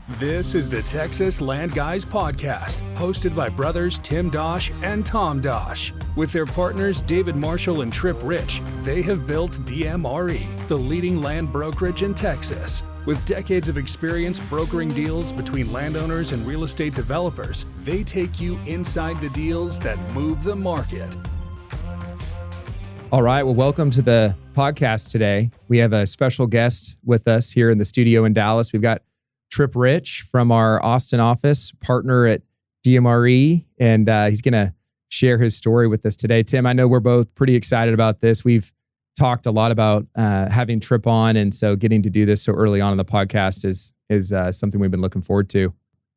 This is the Texas Land Guys podcast, hosted by brothers Tim Dosch and Tom Dosch. With their partners David Marshall and Tripp Rich, they have built DMRE, the leading land brokerage in Texas. With decades of experience brokering deals between landowners and real estate developers, they take you inside the deals that move the market. All right, well, welcome to the podcast today. We have a special guest with us here in the studio in Dallas. We've got Tripp Rich from our Austin office, partner at DMRE, and he's going to share his story with us today. Tim, I know we're both pretty excited about this. We've talked a lot about having Tripp on, and so getting to do this so early on in the podcast is something we've been looking forward to.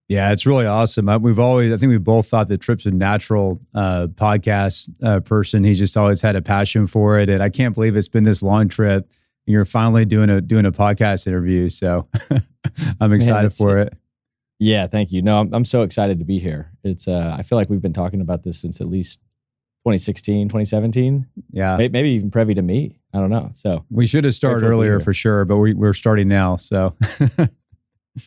Yeah, it's really awesome. I think we both thought that Tripp's a natural podcast person. He's just always had a passion for it, and I can't believe it's been this long, Tripp. And you're finally doing a podcast interview, so I'm excited for it. Yeah, thank you. No, I'm so excited to be here. It's I feel like we've been talking about this since at least 2016, 2017. Yeah, maybe even prevy to me. I don't know. So we should have started earlier for sure, but we're starting now. So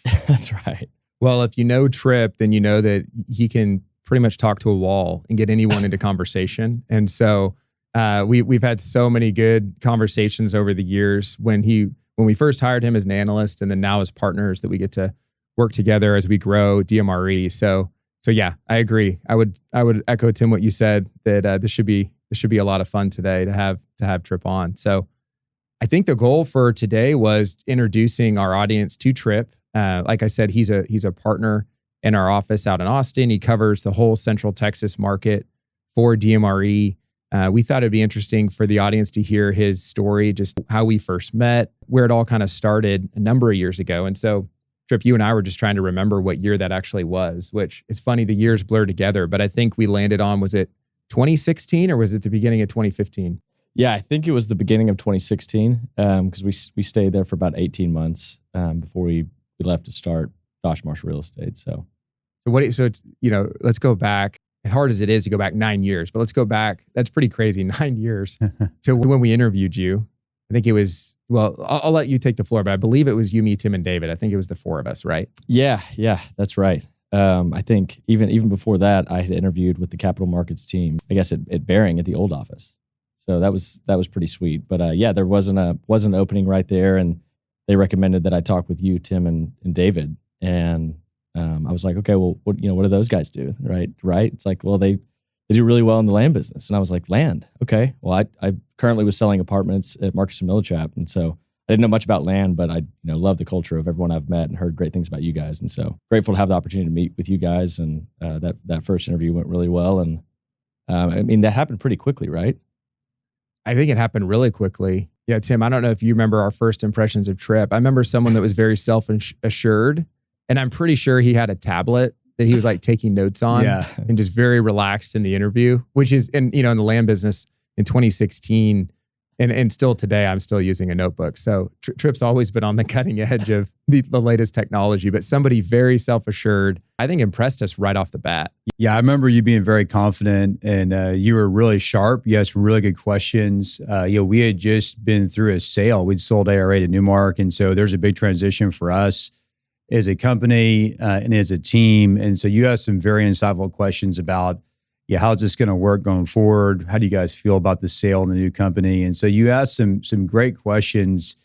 that's right. Well, if you know Tripp, then you know that he can pretty much talk to a wall and get anyone into conversation. And so we've had so many good conversations over the years when we first hired him as an analyst, and then now as partners that we get to work together as we grow DMRE. So yeah, I agree. I would echo, Tim, what you said, that this should be a lot of fun today to have Tripp on. So I think the goal for today was introducing our audience to Tripp. Like I said, he's a partner in our office out in Austin. He covers the whole Central Texas market for DMRE. We thought it'd be interesting for the audience to hear his story, just how we first met, where it all kind of started a number of years ago. And so, Tripp, you and I were just trying to remember what year that actually was, which it's funny, the years blur together, but I think we landed on, was it 2016 or was it the beginning of 2015? Yeah, I think it was the beginning of 2016 because we stayed there for about 18 months before we left to start Dosch Marshall Real Estate. So it's, let's go back. As hard as it is to go back 9 years, but let's go back. That's pretty crazy. 9 years to when we interviewed you. I think it was, well, I'll let you take the floor, but I believe it was you, me, Tim, and David. I think it was the four of us, right? Yeah, that's right. I think even before that, I had interviewed with the capital markets team, I guess at Bearing at the old office. So that was pretty sweet. But yeah, there wasn't an opening right there, and they recommended that I talk with you, Tim, and David. And I was like, okay, well, what do those guys do, right? It's like, well, they do really well in the land business. And I was like, land, okay. Well, I currently was selling apartments at Marcus Millichap, and so I didn't know much about land, but I love the culture of everyone I've met and heard great things about you guys. And so grateful to have the opportunity to meet with you guys. And that first interview went really well. And that happened pretty quickly, right? I think it happened really quickly. Yeah, Tim, I don't know if you remember our first impressions of Tripp. I remember someone that was very self-assured, and I'm pretty sure he had a tablet that he was like taking notes on and just very relaxed in the interview, which is, in the land business in 2016 and still today, I'm still using a notebook. So Tripp's always been on the cutting edge of the latest technology, but somebody very self-assured, I think impressed us right off the bat. Yeah, I remember you being very confident, and you were really sharp. You asked really good questions. We had just been through a sale. We'd sold ARA to Newmark, and so there's a big transition for us as a company and as a team. And so you asked some very insightful questions about, how's this going to work going forward? How do you guys feel about the sale and the new company? And so you asked some great questions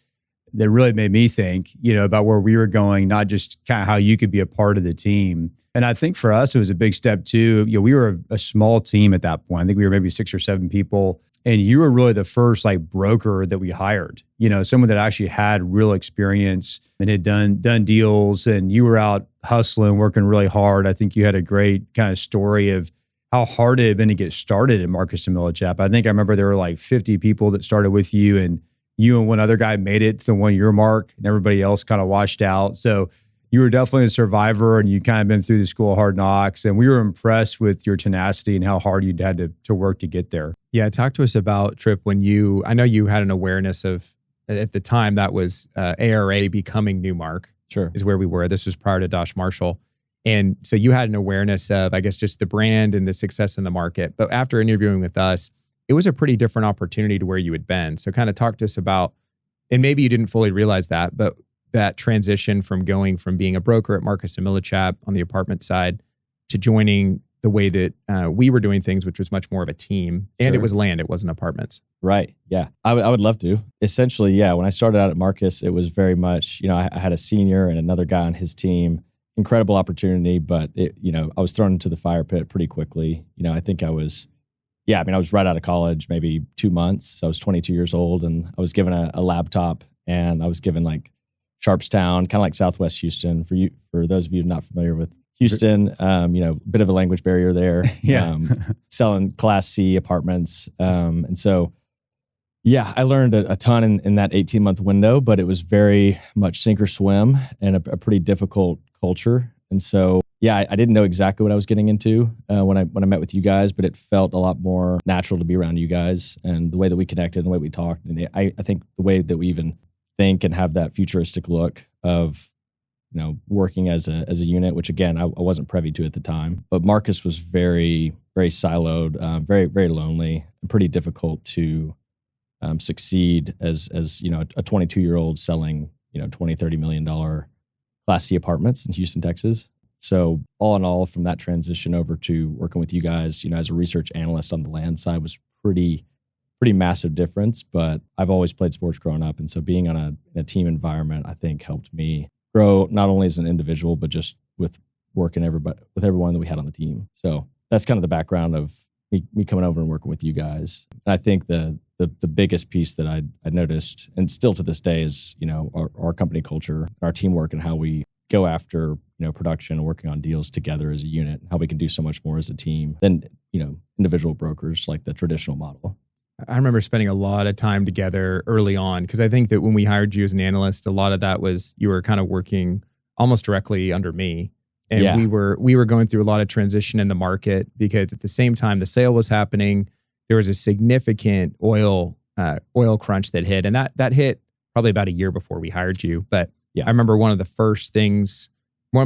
that really made me think, about where we were going, not just kind of how you could be a part of the team. And I think for us, it was a big step too. We were a small team at that point. I think we were maybe 6 or 7 people. And you were really the first broker that we hired, someone that actually had real experience and had done deals, and you were out hustling, working really hard. I think you had a great kind of story of how hard it had been to get started at Marcus Millichap. I think I remember there were 50 people that started with you, and you and one other guy made it to the 1 year mark, and everybody else kind of washed out. So you were definitely a survivor, and you kind of been through the school of hard knocks, and we were impressed with your tenacity and how hard you'd had to work to get there. Yeah, talk to us about, Tripp, I know you had an awareness of, at the time, that was ARA becoming Newmark. Sure. Is where we were. This was prior to Dosch Marshall. And so you had an awareness of, I guess, just the brand and the success in the market. But after interviewing with us, it was a pretty different opportunity to where you had been. So kind of talk to us about, and maybe you didn't fully realize that, but that transition from going from being a broker at Marcus Millichap on the apartment side to joining the way that we were doing things, which was much more of a team. And Sure. it was land, it wasn't apartments. Right. Yeah. I would love to. Essentially, yeah, when I started out at Marcus, it was very much, I had a senior and another guy on his team. Incredible opportunity, but I was thrown into the fire pit pretty quickly. I think I was right out of college, maybe 2 months. I was 22 years old, and I was given a laptop, and I was given like Sharpstown, kind of like Southwest Houston. For those of you not familiar with Houston, bit of a language barrier there. Yeah. Selling Class C apartments. And so, yeah, I learned a ton in that 18-month window, but it was very much sink or swim and a pretty difficult culture. And so, yeah, I didn't know exactly what I was getting into when I met with you guys, but it felt a lot more natural to be around you guys and the way that we connected and the way we talked. And I think the way that we even think and have that futuristic look of working as a unit, which again, I wasn't privy to at the time. But Marcus was very, very siloed, very, very lonely, and pretty difficult to succeed as a 22-year-old selling, $20-30 million Class C apartments in Houston, Texas. So all in all, from that transition over to working with you guys, as a research analyst on the land side was pretty massive difference. But I've always played sports growing up. And so being on a team environment, I think helped me grow not only as an individual, but just with working with everyone that we had on the team. So that's kind of the background of me coming over and working with you guys. And I think the biggest piece that I noticed, and still to this day, is our company culture, our teamwork, and how we go after production and working on deals together as a unit, how we can do so much more as a team than individual brokers like the traditional model. I remember spending a lot of time together early on, because I think that when we hired you as an analyst, a lot of that was you were kind of working almost directly under me. And Yeah. we were going through a lot of transition in the market, because at the same time the sale was happening, there was a significant oil crunch that hit. And that hit probably about a year before we hired you. But Yeah. I remember one of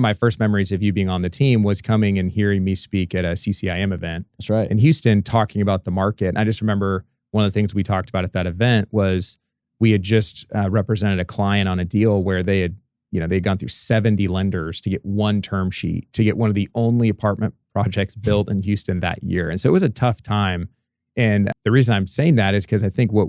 my first memories of you being on the team was coming and hearing me speak at a CCIM event That's right. in Houston, talking about the market. And I just remember one of the things we talked about at that event was we had just represented a client on a deal where they'd gone through 70 lenders to get one term sheet, to get one of the only apartment projects built in Houston that year. And so it was a tough time. And the reason I'm saying that is because I think what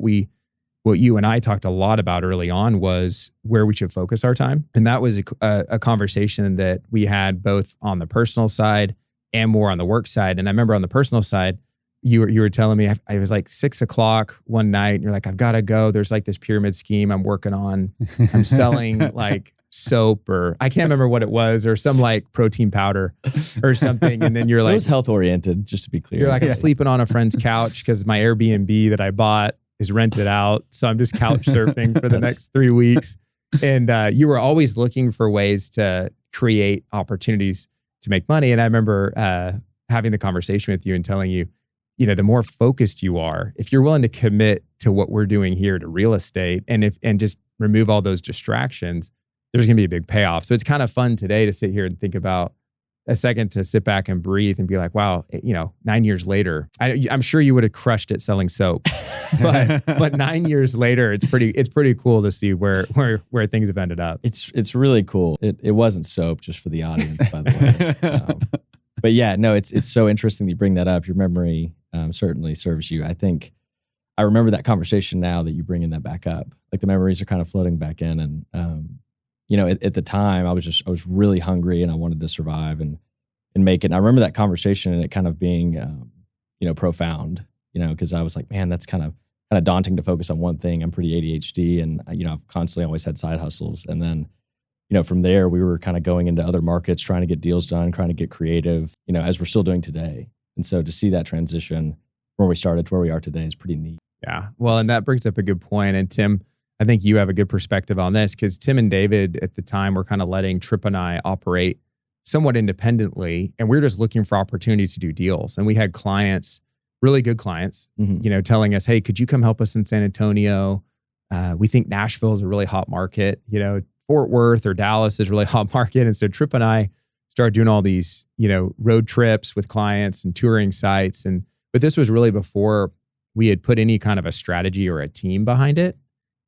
you and I talked a lot about early on was where we should focus our time. And that was a conversation that we had both on the personal side and more on the work side. And I remember on the personal side, you were telling me, I was like 6 o'clock one night and you're like, I've got to go. There's like this pyramid scheme I'm working on. I'm selling like soap, or I can't remember what it was, or some like protein powder or something. And then you're like, it was health oriented, just to be clear. you're like, I'm sleeping on a friend's couch because my Airbnb that I bought is rented out. So I'm just couch surfing for the next 3 weeks. And you were always looking for ways to create opportunities to make money. And I remember having the conversation with you and telling you, the more focused you are, if you're willing to commit to what we're doing here to real estate and just remove all those distractions, there's going to be a big payoff. So it's kind of fun today to sit here and think about a second to sit back and breathe and be like, wow, 9 years later, I'm sure you would have crushed it selling soap, but 9 years later, it's pretty cool to see where things have ended up. It's really cool. It wasn't soap, just for the audience, by the way. But yeah, no, it's so interesting that you bring that up. Your memory certainly serves you. I think I remember that conversation now that you bringing that back up. Like the memories are kind of floating back in, and at the time I was really hungry and I wanted to survive and make it. And I remember that conversation and it kind of being profound. Because I was like, man, that's kind of daunting to focus on one thing. I'm pretty ADHD, and I've constantly always had side hustles, and then. From there, we were kind of going into other markets, trying to get deals done, trying to get creative, as we're still doing today. And so to see that transition from where we started to where we are today is pretty neat. Yeah. Well, and that brings up a good point. And Tim, I think you have a good perspective on this, because Tim and David at the time were kind of letting Tripp and I operate somewhat independently. And we were just looking for opportunities to do deals. And we had clients, really good clients, Mm-hmm. Telling us, hey, could you come help us in San Antonio? We think Nashville is a really hot market. Fort Worth or Dallas is a really hot market. And so Tripp and I started doing all these, road trips with clients and touring sites. But this was really before we had put any kind of a strategy or a team behind it.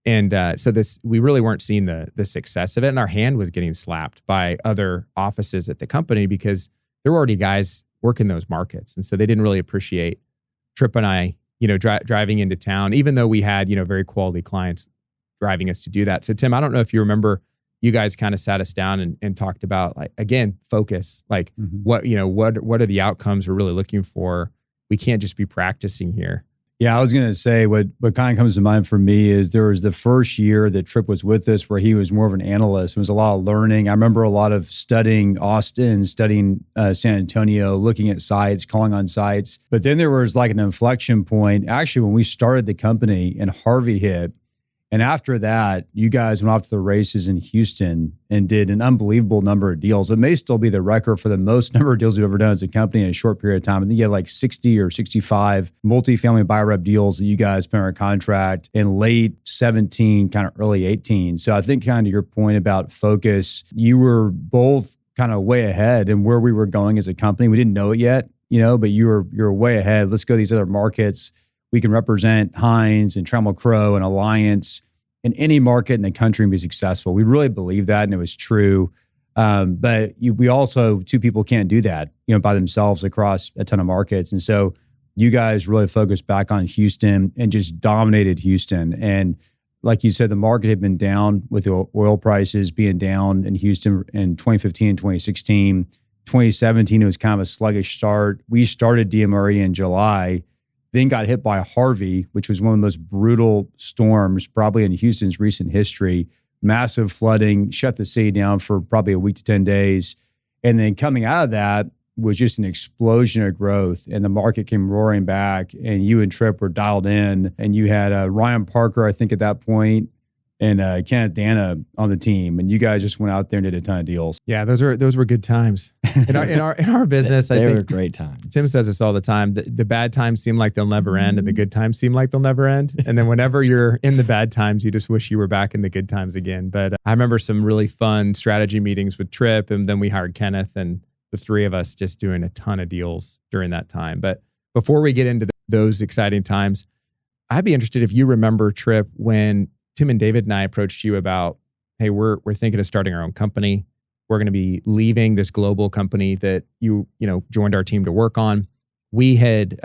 And so we really weren't seeing the success of it. And our hand was getting slapped by other offices at the company because there were already guys working those markets. And so they didn't really appreciate Tripp and I, driving into town, even though we had, very quality clients driving us to do that. So Tim, I don't know if you remember, you guys kind of sat us down and talked about, like, again, focus, like what are the outcomes we're really looking for? We can't just be practicing here. Yeah, I was going to say what kind of comes to mind for me is there was the first year that Tripp was with us where he was more of an analyst. It was a lot of learning. I remember a lot of studying Austin, studying San Antonio, looking at sites, calling on sites. But then there was like an inflection point. Actually, when we started the company and Harvey hit, and after that, you guys went off to the races in Houston and did an unbelievable number of deals. It may still be the record for the most number of deals we've ever done as a company in a short period of time. I think you had like 60 or 65 multifamily buy rep deals that you guys put under contract in late 17, kind of early 18. So I think kind of your point about focus, you were both kind of way ahead in where we were going as a company. We didn't know it yet, but you're way ahead. Let's go to these other markets. We can represent Hines and Trammell Crow and Alliance in any market in the country and be successful. We really believe that, and it was true. But we also, two people can't do that, by themselves across a ton of markets. And so you guys really focused back on Houston and just dominated Houston. And like you said, the market had been down with the oil prices being down in Houston in 2015 and 2016. 2017, it was kind of a sluggish start. We started DMRE in July, then got hit by Harvey, which was one of the most brutal storms probably in Houston's recent history. Massive flooding, shut the city down for probably a week to 10 days. And then coming out of that was just an explosion of growth, and the market came roaring back, and you and Tripp were dialed in, and you had Ryan Parker, I think at that point, and Kenneth Dana on the team, and you guys just went out there and did a ton of deals. Yeah, those were good times in our business. They I think were great times. Tim says this all the time. The bad times seem like they'll never end, and the good times seem like they'll never end. And then whenever you're in the bad times, you just wish you were back in the good times again. But I remember some really fun strategy meetings with Tripp, and then we hired Kenneth, and the three of us just doing a ton of deals during that time. But before we get into those exciting times, I'd be interested if you remember, Tripp, when Tim and David and I approached you about, hey, we're thinking of starting our own company. We're going to be leaving this global company that you joined our team to work on. We had,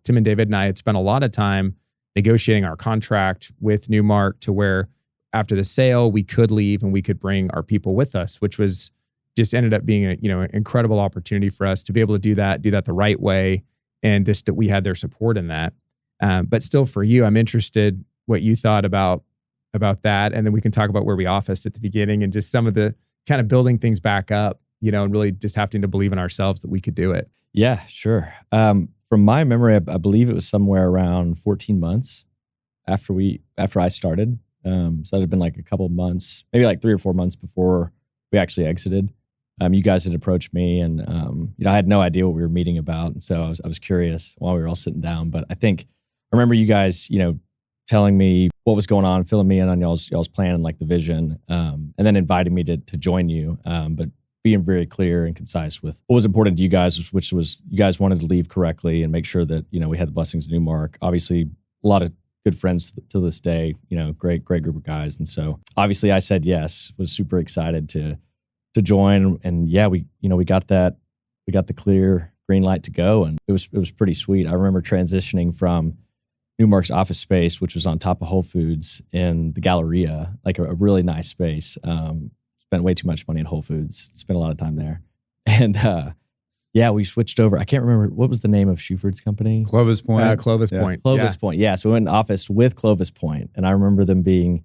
Tim and David and I had spent a lot of time negotiating our contract with Newmark to where after the sale, we could leave and we could bring our people with us, which was just ended up being an incredible opportunity for us to be able to do that the right way. And just that we had their support in that. But still for you, I'm interested what you thought about that. And then we can talk about where we officed at the beginning and just some of the kind of building things back up, and really just having to believe in ourselves that we could do it. Yeah, sure. From my memory, I believe it was somewhere around 14 months after I started. So it had been like a couple of months, maybe like 3 or 4 months before we actually exited. You guys had approached me, and I had no idea what we were meeting about, and so I was curious while we were all sitting down. But I think I remember you guys, telling me what was going on, filling me in on y'all's plan and like the vision, and then inviting me to join you. But being very clear and concise with what was important to you guys, which was you guys wanted to leave correctly and make sure that we had the blessings of Newmark. Obviously, a lot of good friends to this day. Great group of guys, and so obviously I said yes. Was super excited to join, and yeah, we got that. We got the clear green light to go, and it was pretty sweet. I remember transitioning from Newmark's office space, which was on top of Whole Foods in the Galleria, like a really nice space. Spent way too much money at Whole Foods. Spent a lot of time there. And we switched over. I can't remember, what was the name of Shuford's company? Clovis Point. Clovis Point. Clovis Point, yeah. So we went in office with Clovis Point. And I remember them being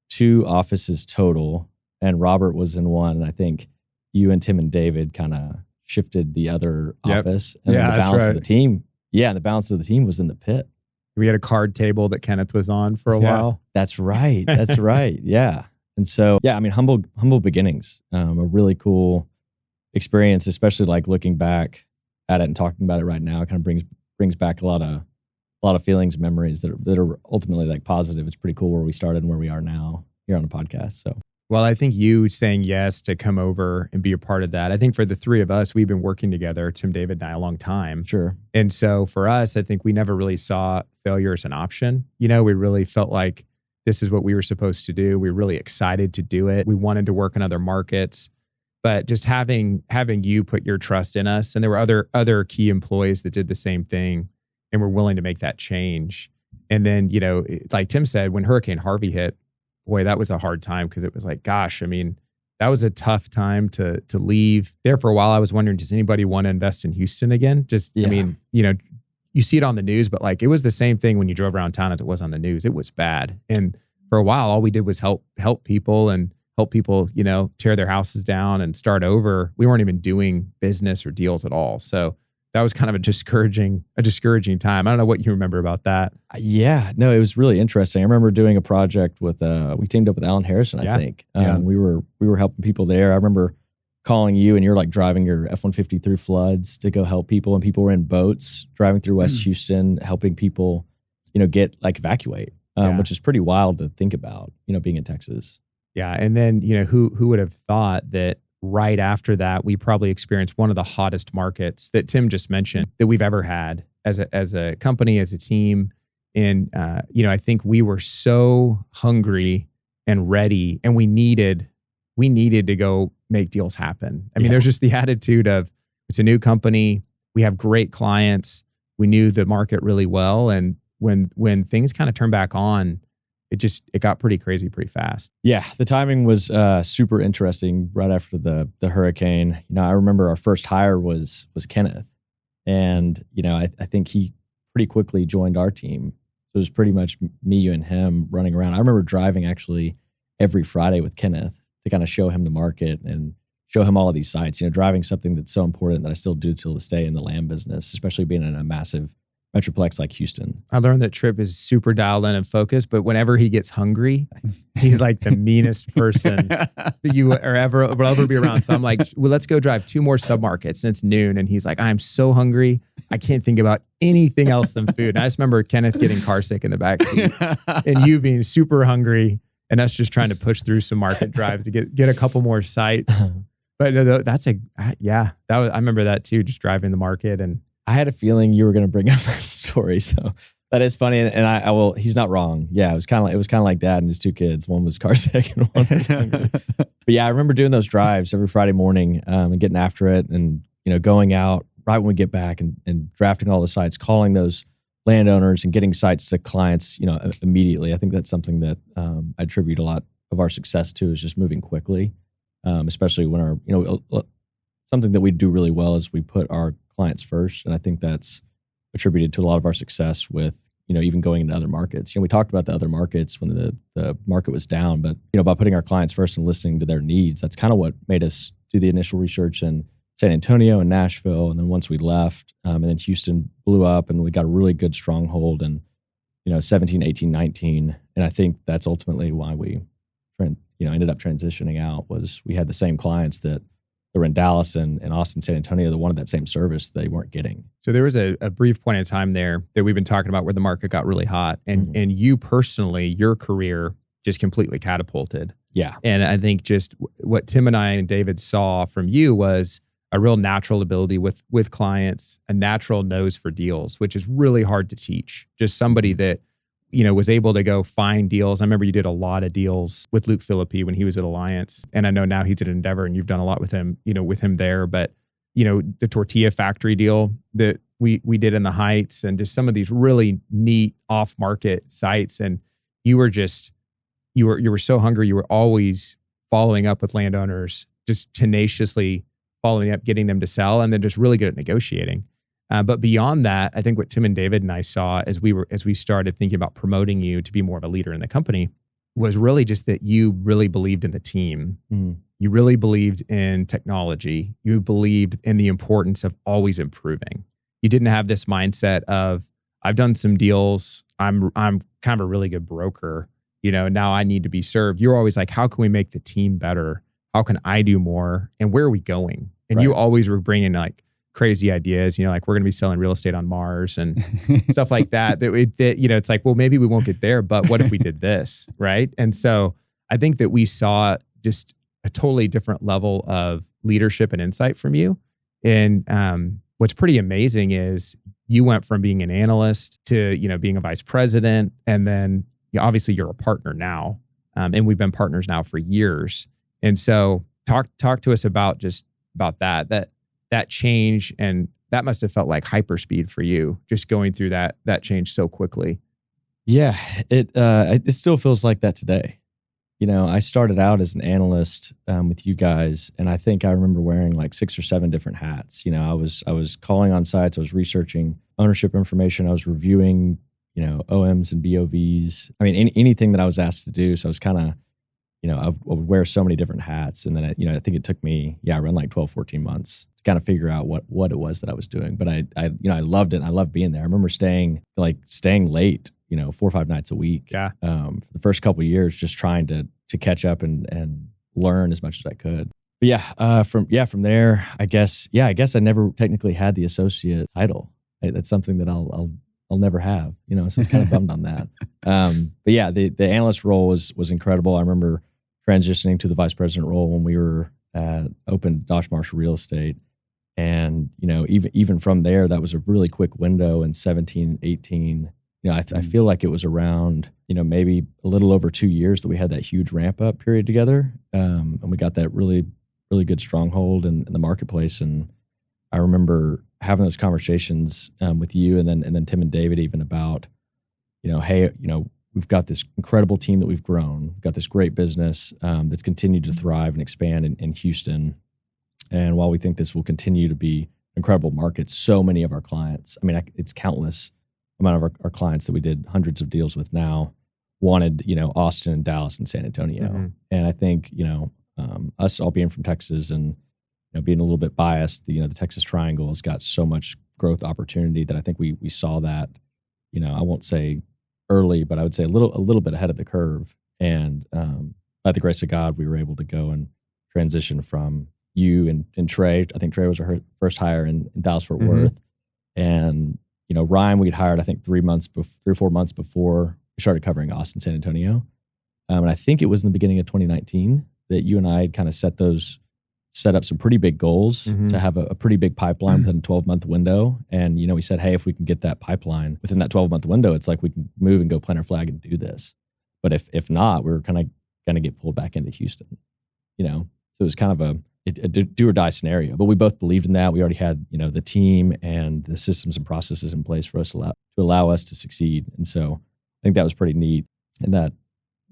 2 offices total, and Robert was in one. And I think you and Tim and David kind of shifted the other office. And then the balance of the team. Yeah, the balance of the team was in the pit. We had a card table that Kenneth was on for a while. That's right. That's right. Yeah. And so, humble beginnings. A really cool experience, especially like looking back at it and talking about it right now. It kind of brings back a lot of feelings, memories that are ultimately like positive. It's pretty cool where we started and where we are now here on the podcast. So, well, I think you saying yes to come over and be a part of that. I think for the three of us, we've been working together, Tim, David, and I, a long time. Sure. And so for us, I think we never really saw failure as an option. We really felt like this is what we were supposed to do. We were really excited to do it. We wanted to work in other markets, but just having you put your trust in us, and there were other key employees that did the same thing and were willing to make that change. And then, like Tim said, when Hurricane Harvey hit, boy, that was a hard time because it was like, gosh, I mean, that was a tough time to leave. There for a while, I was wondering, does anybody want to invest in Houston again? I mean, you see it on the news, but like it was the same thing when you drove around town as it was on the news. It was bad. And for a while, all we did was help people and help people, tear their houses down and start over. We weren't even doing business or deals at all. So that was kind of a discouraging time. I don't know what you remember about that. Yeah, no, it was really interesting. I remember doing a project with, we teamed up with Alan Harrison, I think. We were helping people there. I remember calling you and you're like driving your F-150 through floods to go help people, and people were in boats driving through West Houston, helping people, get like evacuate, which is pretty wild to think about, being in Texas. Yeah. And then, who would have thought that right after that, we probably experienced one of the hottest markets that Tim just mentioned that we've ever had as a company, as a team. And, I think we were so hungry and ready, and we needed to go make deals happen. I mean, there's just the attitude of, it's a new company. We have great clients. We knew the market really well. And when things kind of turned back on, it got pretty crazy pretty fast. Yeah, the timing was super interesting right after the hurricane. I remember our first hire was Kenneth. And, I think he pretty quickly joined our team. So it was pretty much me, you, and him running around. I remember driving actually every Friday with Kenneth to kind of show him the market and show him all of these sites, driving something that's so important that I still do till this day in the land business, especially being in a massive metroplex like Houston. I learned that Tripp is super dialed in and focused, but whenever he gets hungry, he's like the meanest person that you will ever be around. So I'm like, well, let's go drive 2 more submarkets, and it's noon. And he's like, I'm so hungry. I can't think about anything else than food. And I just remember Kenneth getting car sick in the backseat and you being super hungry and us just trying to push through some market drives to get a couple more sites. But I remember that too, just driving the market. And I had a feeling you were going to bring up that story, so that is funny. And I will. He's not wrong. Yeah, it was kind of like Dad and his 2 kids. One was car sick and one was hungry. But yeah, I remember doing those drives every Friday morning and getting after it, and going out right when we get back and drafting all the sites, calling those landowners and getting sites to clients, immediately. I think that's something that I attribute a lot of our success to, is just moving quickly, especially when our something that we do really well is we put our clients first. And I think that's attributed to a lot of our success with, even going into other markets. We talked about the other markets when the market was down, but, by putting our clients first and listening to their needs, that's kind of what made us do the initial research in San Antonio and Nashville. And then once we left, and then Houston blew up and we got a really good stronghold in, 17, 18, 19. And I think that's ultimately why we, ended up transitioning out, was we had the same clients that were in Dallas and Austin, San Antonio, that wanted that same service they weren't getting. So there was a brief point in time there that we've been talking about where the market got really hot, and you personally, your career just completely catapulted. Yeah. And I think just what Tim and I and David saw from you was a real natural ability with clients, a natural nose for deals, which is really hard to teach. Just somebody that, was able to go find deals. I remember you did a lot of deals with Luke Philippi when he was at Alliance. And I know now he's at Endeavor and you've done a lot with him, with him there. But, the tortilla factory deal that we did in the Heights, and just some of these really neat off-market sites. And you were so hungry. You were always following up with landowners, just tenaciously following up, getting them to sell, and then just really good at negotiating. But beyond that, I think what Tim and David and I saw as we started thinking about promoting you to be more of a leader in the company was really just that you really believed in the team. You really believed in technology. You believed in the importance of always improving. You didn't have this mindset of, I've done some deals. I'm kind of a really good broker. Now I need to be served. You're always like, how can we make the team better? How can I do more? And where are we going? And you always were bringing like crazy ideas, like we're going to be selling real estate on Mars and stuff like that. It's like, well, maybe we won't get there, but what if we did this, right? And so I think that we saw just a totally different level of leadership and insight from you. And what's pretty amazing is you went from being an analyst to, being a vice president, and then obviously you're a partner now, and we've been partners now for years. And so talk to us about that change, and that must have felt like hyperspeed for you, just going through that change so quickly. Yeah, it still feels like that today. I started out as an analyst with you guys, and I think I remember wearing like 6 or 7 different hats. I was calling on sites, I was researching ownership information, I was reviewing, OMs and BOVs. I mean, anything that I was asked to do. So I was kind of, I would wear so many different hats, and then I think it took me, around like 12, 14 months to kind of figure out what it was that I was doing. But I loved it, and I loved being there. I remember staying late, 4 or 5 nights a week. Yeah. For the first couple of years, just trying to catch up and learn as much as I could. But from there, I guess I never technically had the associate title. That's something that I'll never have, so I was kind of bummed on that. But yeah, the analyst role was incredible. I remember transitioning to the vice president role when we were opened Dosch Marshall Real Estate. And, even from there, that was a really quick window in 17, 18. I feel like it was around, maybe a little over 2 years that we had that huge ramp up period together. And we got that really, really good stronghold in the marketplace. And I remember having those conversations with you and then Tim and David even about, hey, we've got this incredible team that we've grown. We've got this great business that's continued to thrive and expand in Houston. And while we think this will continue to be incredible markets, so many of our clients, it's countless amount of our clients that we did hundreds of deals with now wanted, Austin and Dallas and San Antonio. Mm-hmm. And I think, us all being from Texas and, being a little bit biased, the Texas Triangle has got so much growth opportunity that I think we saw that, I won't say early, but I would say a little bit ahead of the curve. And by the grace of God, we were able to go and transition from you and Trey. I think Trey was our first hire in Dallas Fort Worth. And Ryan, we'd hired, I think 3 or 4 months before we started covering Austin, San Antonio. And I think it was in the beginning of 2019 that you and I had kind of set up some pretty big goals to have a pretty big pipeline within a 12-month window. And, we said, hey, if we can get that pipeline within that 12-month window, it's like we can move and go plant our flag and do this. But if not, we were kind of going to get pulled back into Houston, So it was kind of a do or die scenario, but we both believed in that. We already had, the team and the systems and processes in place for us to allow us to succeed. And so I think that was pretty neat, and that,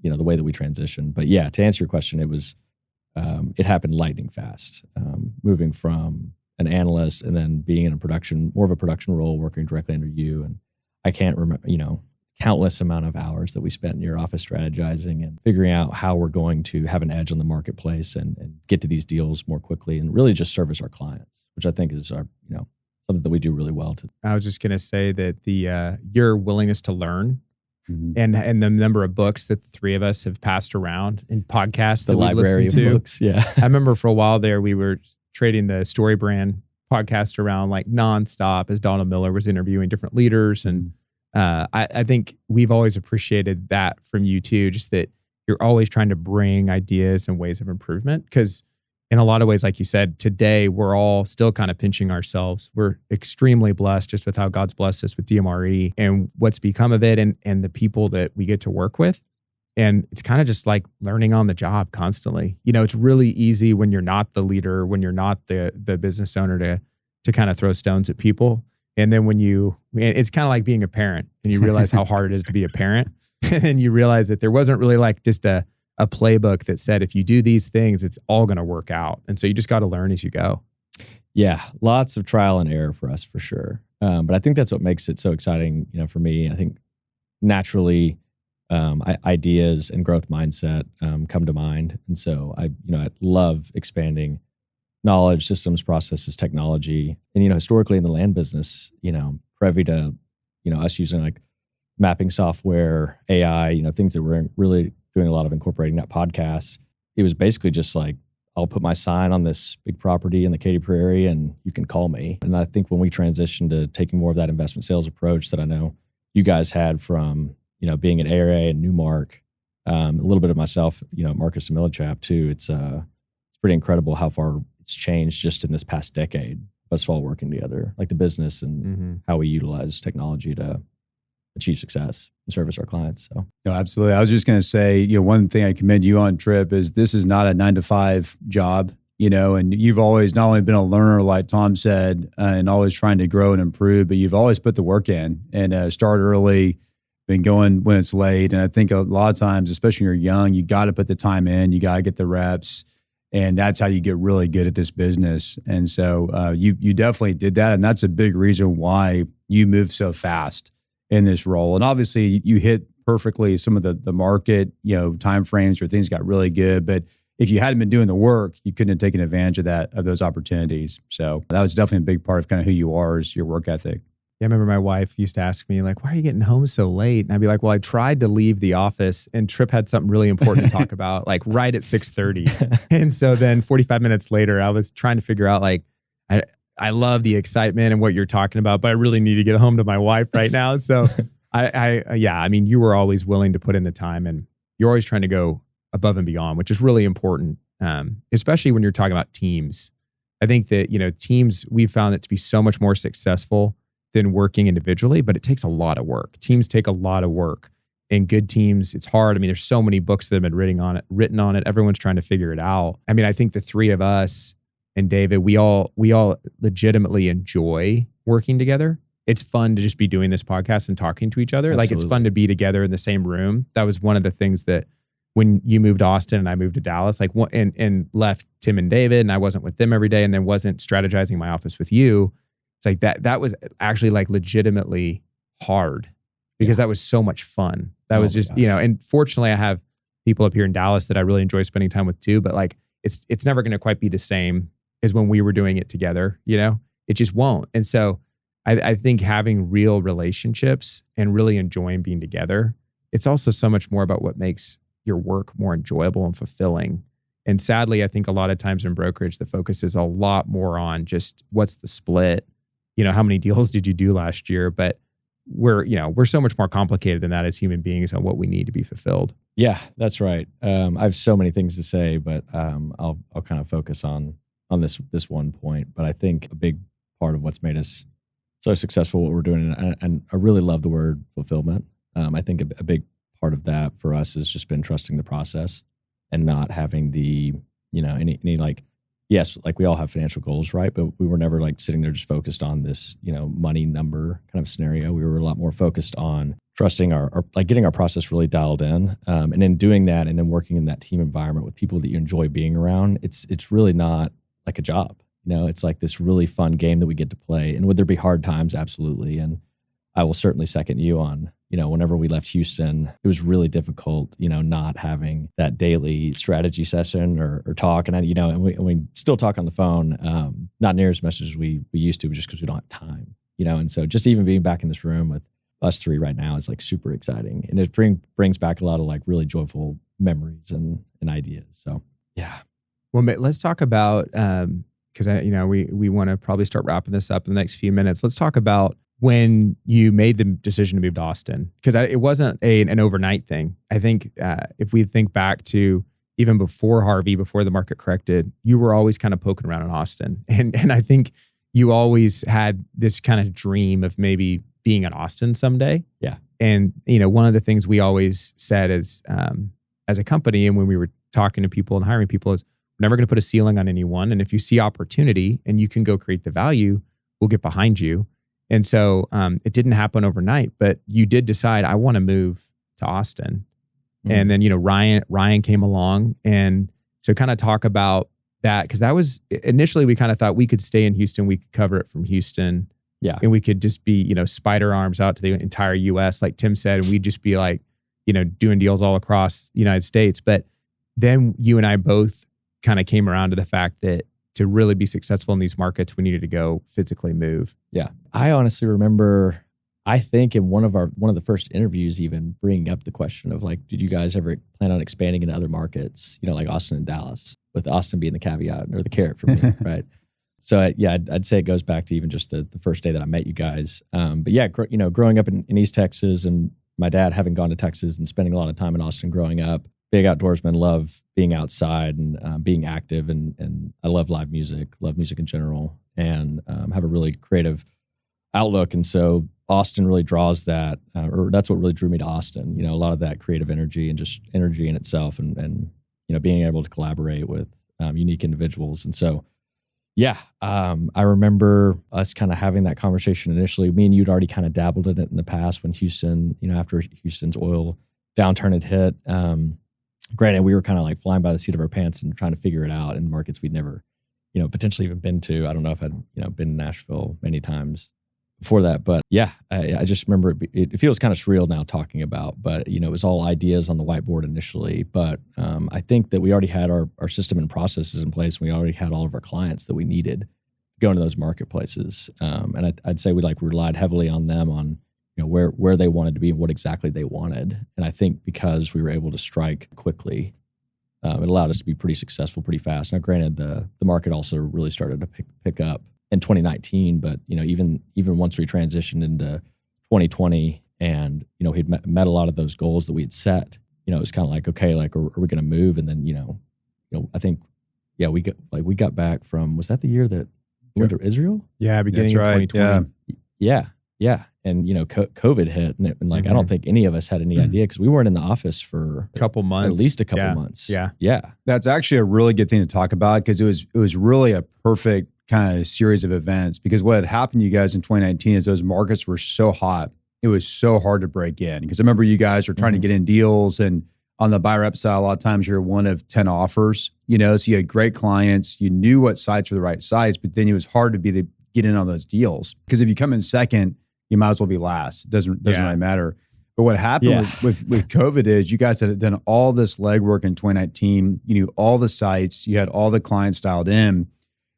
the way that we transitioned. But yeah, to answer your question, it was, it happened lightning fast, moving from an analyst and then being in more of a production role, working directly under you. And I can't remember, countless amount of hours that we spent in your office strategizing and figuring out how we're going to have an edge on the marketplace and get to these deals more quickly and really just service our clients, which I think is our, something that we do really well. I was just going to say that your willingness to learn and the number of books that the three of us have passed around and podcasts that we listened to. Books, yeah. I remember for a while there, we were trading the Story Brand podcast around like nonstop as Donald Miller was interviewing different leaders. And I think we've always appreciated that from you too, just that you're always trying to bring ideas and ways of improvement. Because in a lot of ways, like you said, today we're all still kind of pinching ourselves. We're extremely blessed just with how God's blessed us with DMRE and what's become of it and the people that we get to work with. And it's kind of just like learning on the job constantly. It's really easy when you're not the leader, when you're not the business owner to kind of throw stones at people. And then it's kind of like being a parent and you realize how hard it is to be a parent. And then you realize that there wasn't really like just a playbook that said, if you do these things, it's all going to work out. And so you just got to learn as you go. Yeah. Lots of trial and error for us for sure. But I think that's what makes it so exciting, for me. I think naturally ideas and growth mindset come to mind. And so I love expanding knowledge, systems, processes, technology. And, historically in the land business, privy to, us using like mapping software, AI, things that we're really doing a lot of incorporating that podcast. It was basically just like, I'll put my sign on this big property in the Katy Prairie and you can call me. And I think when we transitioned to taking more of that investment sales approach that I know you guys had from, being at ARA and Newmark, a little bit of myself, Marcus Millichap too. It's pretty incredible how far it's changed just in this past decade, us all working together, like the business and how we utilize technology to achieve success and service our clients. So No, absolutely. I was just going to say, one thing I commend you on, Tripp, is this is not a 9-to-5 job, and you've always not only been a learner, like Tom said, and always trying to grow and improve, but you've always put the work in and start early, been going when it's late. And I think a lot of times, especially when you're young, you got to put the time in, you got to get the reps. And that's how you get really good at this business. And so you definitely did that. And that's a big reason why you moved so fast in this role. And obviously you hit perfectly some of the market, time frames where things got really good. But if you hadn't been doing the work, you couldn't have taken advantage of those opportunities. So that was definitely a big part of kind of who you are, is your work ethic. Yeah, I remember my wife used to ask me, like, why are you getting home so late? And I'd be like, well, I tried to leave the office and Tripp had something really important to talk about, like right at 6:30. And so then 45 minutes later, I was trying to figure out, like, I love the excitement and what you're talking about, but I really need to get home to my wife right now. So you were always willing to put in the time, and you're always trying to go above and beyond, which is really important, especially when you're talking about teams. I think that, teams, we've found it to be so much more successful than working individually, but it takes a lot of work. Teams take a lot of work, and good teams, it's hard. I mean, there's so many books that have been written on it. Everyone's trying to figure it out. I mean, I think the three of us and David, we all legitimately enjoy working together. It's fun to just be doing this podcast and talking to each other. Absolutely. Like, it's fun to be together in the same room. That was one of the things that when you moved to Austin and I moved to Dallas, and left Tim and David, and I wasn't with them every day, and then wasn't strategizing my office with you. It's like that was actually like legitimately hard, because that was so much fun. That was just, and fortunately I have people up here in Dallas that I really enjoy spending time with too, but like, it's never going to quite be the same as when we were doing it together, it just won't. And so I think having real relationships and really enjoying being together, it's also so much more about what makes your work more enjoyable and fulfilling. And sadly, I think a lot of times in brokerage, the focus is a lot more on just what's the split. How many deals did you do last year? But we're so much more complicated than that as human beings on what we need to be fulfilled. yeah, that's right. I have so many things to say, but I'll kind of focus on this one point. But I think a big part of what's made us so successful, what we're doing, and I really love the word fulfillment. I think a big part of that for us has just been trusting the process and not having the, any like, yes, like we all have financial goals, right? But we were never like sitting there just focused on this, money number kind of scenario. We were a lot more focused on trusting our like getting our process really dialed in. And in doing that, and then working in that team environment with people that you enjoy being around, it's really not like a job. It's like this really fun game that we get to play. And would there be hard times? Absolutely. And I will certainly second you on, whenever we left Houston, it was really difficult, not having that daily strategy session or talk. And, and we still talk on the phone, not near as much as we used to, just because we don't have time, and so just even being back in this room with us three right now is like super exciting. And it brings back a lot of like really joyful memories and ideas. So, yeah. Well, let's talk about, because we want to probably start wrapping this up in the next few minutes. Let's talk about when you made the decision to move to Austin, because it wasn't an overnight thing. I think if we think back to even before Harvey, before the market corrected, you were always kind of poking around in Austin. And I think you always had this kind of dream of maybe being in Austin someday. Yeah. And, one of the things we always said as a company, and when we were talking to people and hiring people, is we're never going to put a ceiling on anyone. And if you see opportunity and you can go create the value, we'll get behind you. And so it didn't happen overnight, but you did decide, I want to move to Austin. Mm-hmm. And then, Ryan came along. And so kind of talk about that, because that was initially, we kind of thought we could stay in Houston. We could cover it from Houston. Yeah. And we could just be, spider arms out to the entire US, like Tim said, and we'd just be like, doing deals all across the United States. But then you and I both kind of came around to the fact that to really be successful in these markets, we needed to go physically move. Yeah. I honestly remember, I think in one of the first interviews, even bringing up the question of like, did you guys ever plan on expanding into other markets, like Austin and Dallas, with Austin being the caveat or the carrot for me, right? So I'd say it goes back to even just the first day that I met you guys. But yeah, growing up in East Texas, and my dad having gone to Texas and spending a lot of time in Austin growing up, big outdoorsman, love being outside and being active. And I love live music in general, and have a really creative outlook. And so Austin really draws that, or that's what really drew me to Austin. You know, a lot of that creative energy and just energy in itself, and you know, being able to collaborate with unique individuals. And so, yeah, I remember us kind of having that conversation initially. Me and you'd already kind of dabbled in it in the past when Houston, you know, after Houston's oil downturn had hit. Granted, we were kind of like flying by the seat of our pants and trying to figure it out in markets we'd never, you know, potentially even been to. I don't know if I'd, you know, been to Nashville many times before that, but yeah, I just remember it feels kind of surreal now talking about, but you know, it was all ideas on the whiteboard initially. But I think that we already had our system and processes in place. We already had all of our clients that we needed to go into those marketplaces. And I'd say we relied heavily on them on, you know, where they wanted to be and what exactly they wanted. And I think because we were able to strike quickly, it allowed us to be pretty successful pretty fast. Now, granted, the market also really started to pick up in 2019, but you know, even once we transitioned into 2020, and you know, he'd met a lot of those goals that we had set. You know, it was kind of like, okay, like, are we going to move? And then you know, I think, yeah, we got back from, was that the year that we went to Israel? Yeah, beginning of 2020. Yeah. And you know, COVID hit, and like, I don't think any of us had any idea because we weren't in the office for a couple months, at least a couple months. Yeah. That's actually a really good thing to talk about because it was really a perfect kind of series of events, because what had happened to you guys in 2019 is those markets were so hot. It was so hard to break in, because I remember you guys were trying to get in deals, and on the buy rep side, a lot of times you're one of 10 offers, you know, so you had great clients, you knew what sites were the right sites, but then it was hard to get in on those deals, because if you come in second, you might as well be last. It doesn't really matter. But what happened with COVID is you guys had done all this legwork in 2019. You knew all the sites, you had all the clients dialed in.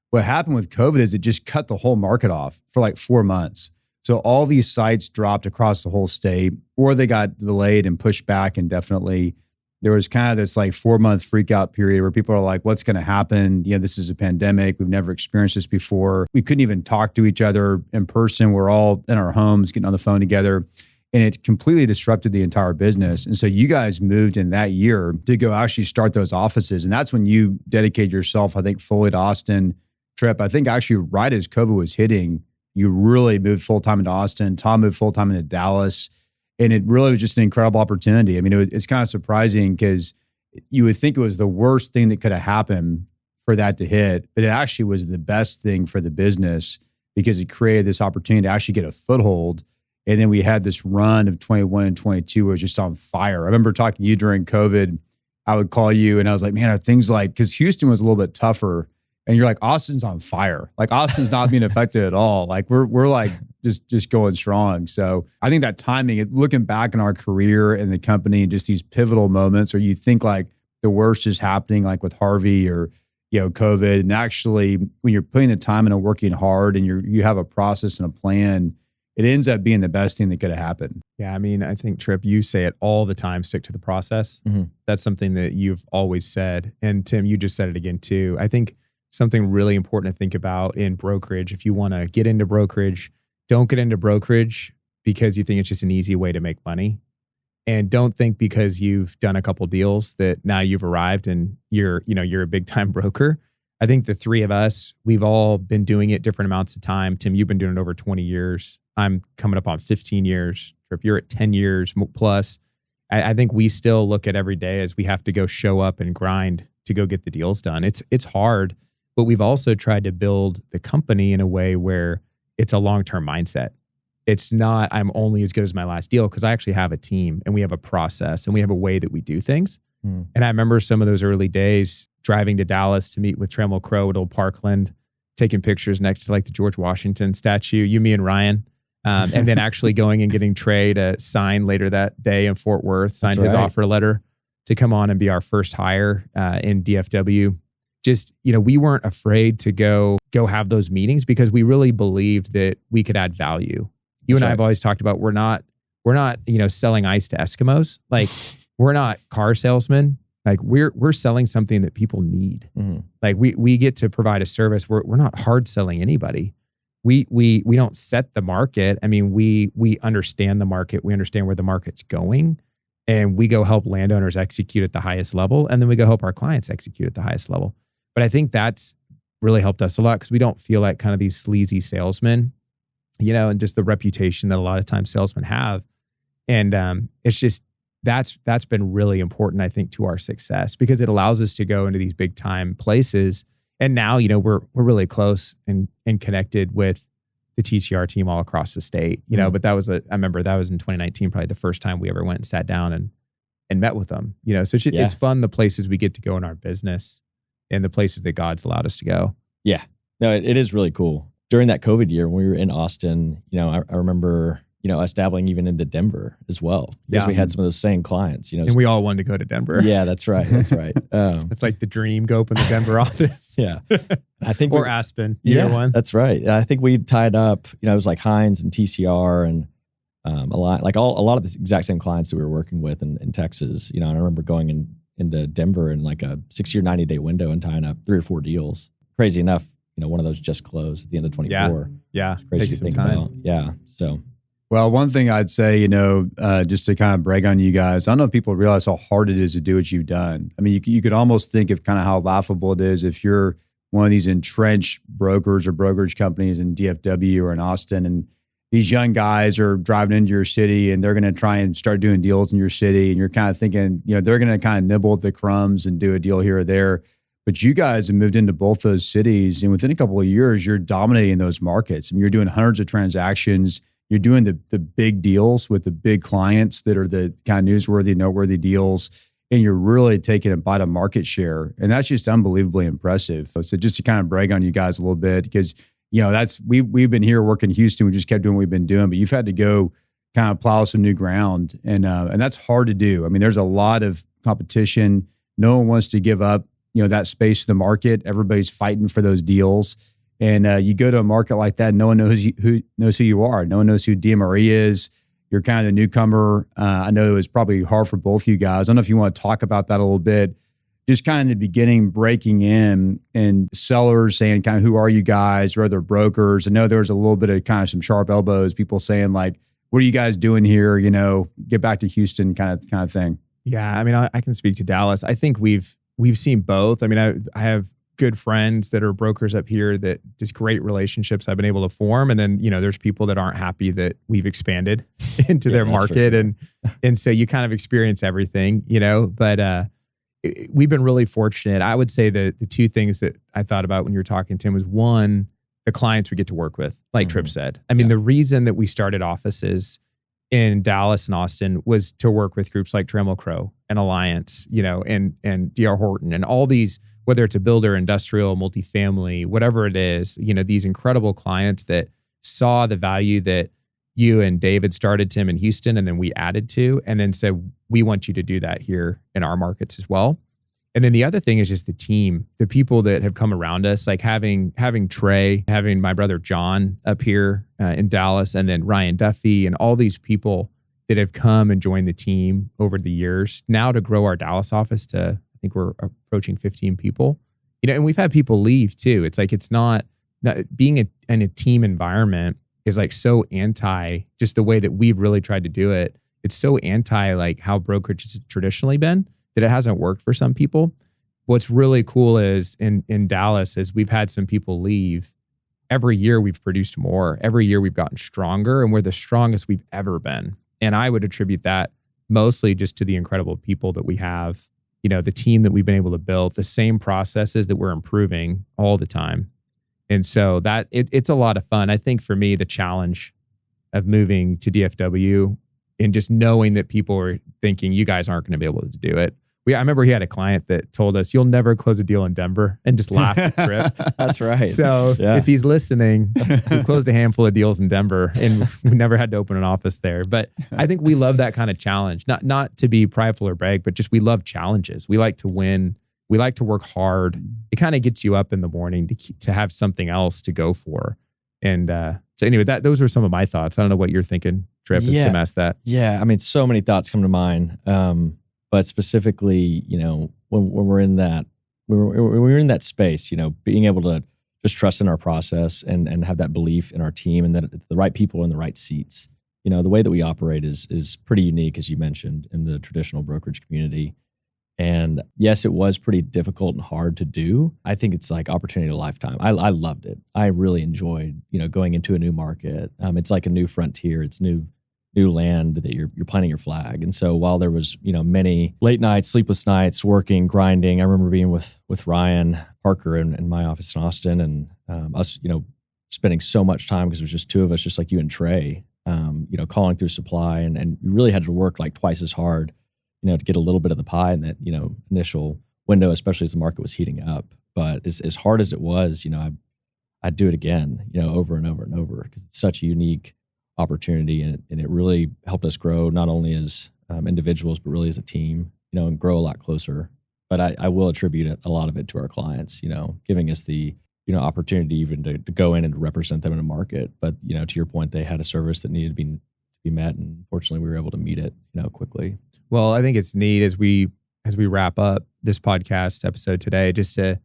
What happened with COVID is it just cut the whole market off for like 4 months. So all these sites dropped across the whole state, or they got delayed and pushed back indefinitely. There was kind of this like 4-month freak out period where people are like, what's going to happen? You know, this is a pandemic. We've never experienced this before. We couldn't even talk to each other in person. We're all in our homes getting on the phone together. And it completely disrupted the entire business. And so you guys moved in that year to go actually start those offices. And that's when you dedicated yourself, I think, fully to Austin. Tripp, I think actually right as COVID was hitting, you really moved full-time into Austin. Tom moved full-time into Dallas. And it really was just an incredible opportunity. I mean, it's kind of surprising because you would think it was the worst thing that could have happened for that to hit, but it actually was the best thing for the business because it created this opportunity to actually get a foothold. And then we had this run of 21 and 22 where it was just on fire. I remember talking to you during COVID. I would call you and I was like, man, are things like, because Houston was a little bit tougher. And you're like, Austin's on fire. Like Austin's not being affected at all. Like we're like just going strong. So I think that timing, looking back in our career and the company and just these pivotal moments where you think like the worst is happening, like with Harvey or, you know, COVID. And actually when you're putting the time into working hard and you have a process and a plan, it ends up being the best thing that could have happened. Yeah. I mean, I think Tripp, you say it all the time, stick to the process. Mm-hmm. That's something that you've always said. And Tim, you just said it again too. I think something really important to think about in brokerage. If you want to get into brokerage, don't get into brokerage because you think it's just an easy way to make money. And don't think because you've done a couple deals that now you've arrived and you're a big time broker. I think the three of us, we've all been doing it different amounts of time. Tim, you've been doing it over 20 years. I'm coming up on 15 years. Tripp, you're at 10 years plus. I think we still look at every day as we have to go show up and grind to go get the deals done. It's hard. But we've also tried to build the company in a way where it's a long-term mindset. It's not, I'm only as good as my last deal, because I actually have a team and we have a process and we have a way that we do things. And I remember some of those early days driving to Dallas to meet with Trammell Crow at Old Parkland, taking pictures next to like the George Washington statue, you, me, and Ryan. And then actually going and getting Trey to sign later that day in Fort Worth, sign his offer letter to come on and be our first hire in DFW. Just, you know, we weren't afraid to go have those meetings because we really believed that we could add value. You and I have always talked about we're not, you know, selling ice to Eskimos. Like we're not car salesmen. Like we're selling something that people need. Mm-hmm. Like we get to provide a service. We're not hard selling anybody. We don't set the market. I mean, we understand the market. We understand where the market's going. And we go help landowners execute at the highest level. And then we go help our clients execute at the highest level. But I think that's really helped us a lot because we don't feel like kind of these sleazy salesmen and just the reputation that a lot of times salesmen have. And it's just, that's been really important, I think, to our success, because it allows us to go into these big time places. And now, we're really close and connected with the TTR team all across the state, but I remember that was in 2019, probably the first time we ever went and sat down and met with them, so it's fun, the places we get to go in our business and the places that God's allowed us to go. Yeah, no, it is really cool. During that COVID year, when we were in Austin, I remember, us dabbling even into Denver as well, because we had some of those same clients, and we all wanted to go to Denver. Yeah, that's right. That's right. It's like the dream, go open the Denver office. Yeah. I think or Aspen, either one. That's right. I think we tied up, it was like Hines and TCR and a lot of the exact same clients that we were working with in Texas. And I remember going into Denver in like a 60 or 90 day window and tying up 3 or 4 deals. Crazy enough, one of those just closed at the end of 24. Yeah. It's crazy to think about. Yeah. So. Well, one thing I'd say, just to kind of brag on you guys, I don't know if people realize how hard it is to do what you've done. I mean, you could almost think of kind of how laughable it is if you're one of these entrenched brokers or brokerage companies in DFW or in Austin, and these young guys are driving into your city and they're going to try and start doing deals in your city. And you're kind of thinking, they're going to kind of nibble at the crumbs and do a deal here or there. But you guys have moved into both those cities, and within a couple of years, you're dominating those markets. I mean, you're doing hundreds of transactions. You're doing the big deals with the big clients that are the kind of newsworthy, noteworthy deals, and you're really taking a bite of market share. And that's just unbelievably impressive. So just to kind of brag on you guys a little bit, because, we've been here working in Houston. We just kept doing what we've been doing, but you've had to go kind of plow some new ground. And that's hard to do. I mean, there's a lot of competition. No one wants to give up, that space in the market. Everybody's fighting for those deals. And you go to a market like that, no one knows who you are. No one knows who DMRE is. You're kind of the newcomer. I know it was probably hard for both of you guys. I don't know if you want to talk about that a little bit. Just kind of in the beginning, breaking in and sellers saying kind of, who are you guys, or other brokers? I know there was a little bit of kind of some sharp elbows, people saying like, what are you guys doing here? Get back to Houston kind of thing. Yeah. I mean, I can speak to Dallas. I think we've seen both. I mean, I have good friends that are brokers up here that just great relationships I've been able to form. And then, there's people that aren't happy that we've expanded into their market. Sure. And so you kind of experience everything, but we've been really fortunate. I would say that the 2 things that I thought about when you were talking, Tim, was one, the clients we get to work with, like Tripp said. I mean, the reason that we started offices in Dallas and Austin was to work with groups like Trammell Crow and Alliance, and D.R. Horton and all these, whether it's a builder, industrial, multifamily, whatever it is, these incredible clients that saw the value that you and David started, Tim, in Houston, and then we added to, and then said, we want you to do that here in our markets as well. And then the other thing is just the team, the people that have come around us, like having Trey, having my brother John up here in Dallas, and then Ryan Duffy and all these people that have come and joined the team over the years. Now to grow our Dallas office to, I think we're approaching 15 people, and we've had people leave too. It's like, it's not being in a team environment is like so anti just the way that we've really tried to do it. It's so anti like how brokerage has traditionally been that it hasn't worked for some people. What's really cool is in Dallas is we've had some people leave. Every year we've produced more. Every year we've gotten stronger, and we're the strongest we've ever been. And I would attribute that mostly just to the incredible people that we have, the team that we've been able to build, the same processes that we're improving all the time. And so that it's a lot of fun. I think for me, the challenge of moving to DFW and just knowing that people are thinking you guys aren't going to be able to do it. I remember he had a client that told us, you'll never close a deal in Denver, and just laughed at Tripp. That's right. So if he's listening, we closed a handful of deals in Denver and we never had to open an office there. But I think we love that kind of challenge, not to be prideful or brag, but just we love challenges. We like to win. We like to work hard. It kind of gets you up in the morning to have something else to go for. And so anyway, those were some of my thoughts. I don't know what you're thinking, Tripp, as Tim asked that. Yeah, I mean, so many thoughts come to mind. But specifically, when we're in that, when we're in that space, being able to just trust in our process and have that belief in our team, and that the right people are in the right seats. The way that we operate is pretty unique, as you mentioned, in the traditional brokerage community. And yes, it was pretty difficult and hard to do. I think it's like opportunity of a lifetime. I loved it. I really enjoyed, going into a new market. It's like a new frontier. It's new land that you're planting your flag. And so while there was, many late nights, sleepless nights, working, grinding, I remember being with Ryan Parker in my office in Austin, and us, spending so much time because it was just two of us, just like you and Trey, calling through supply, and you really had to work like twice as hard, to get a little bit of the pie in that, initial window, especially as the market was heating up. But as hard as it was, I'd do it again, over and over and over, because it's such a unique opportunity, and it really helped us grow not only as individuals, but really as a team, and grow a lot closer. But I will attribute a lot of it to our clients, giving us the opportunity even to go in and represent them in a market. But to your point, they had a service that needed to be met, and fortunately we were able to meet it quickly. Well, I think it's neat as we wrap up this podcast episode today, just to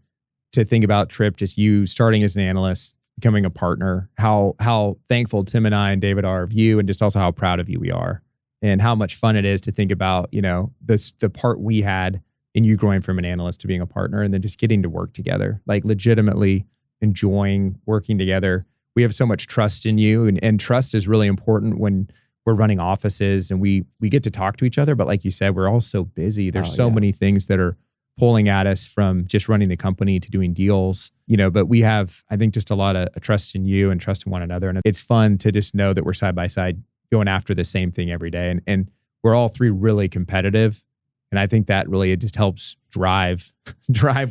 think about Tripp, just you starting as an analyst, becoming a partner, how thankful Tim and I and David are of you, and just also how proud of you we are, and how much fun it is to think about, the part we had in you growing from an analyst to being a partner, and then just getting to work together, like legitimately enjoying working together. We have so much trust in you, and trust is really important when we're running offices and we get to talk to each other. But like you said, we're all so busy. There's so many things that are pulling at us, from just running the company to doing deals, but we have, I think, just a lot of trust in you and trust in one another. And it's fun to just know that we're side by side going after the same thing every day. And we're all three really competitive. And I think that really, it just helps drive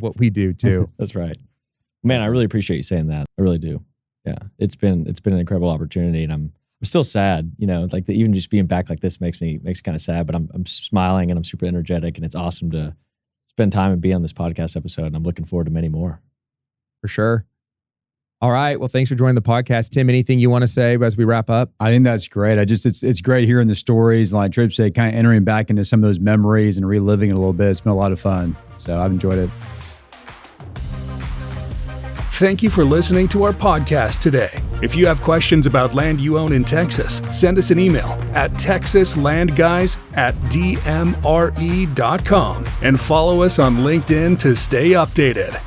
what we do too. That's right. Man, I really appreciate you saying that. I really do. Yeah. It's been an incredible opportunity, and I'm still sad, like even just being back like this makes kind of sad, but I'm smiling and I'm super energetic, and it's awesome to spend time and be on this podcast episode. And I'm looking forward to many more. For sure. All right. Well, thanks for joining the podcast. Tim, anything you want to say as we wrap up? I think that's great. It's great hearing the stories, and like Tripp said, kind of entering back into some of those memories and reliving it a little bit. It's been a lot of fun. So I've enjoyed it. Thank you for listening to our podcast today. If you have questions about land you own in Texas, send us an email at texaslandguys@dmre.com and follow us on LinkedIn to stay updated.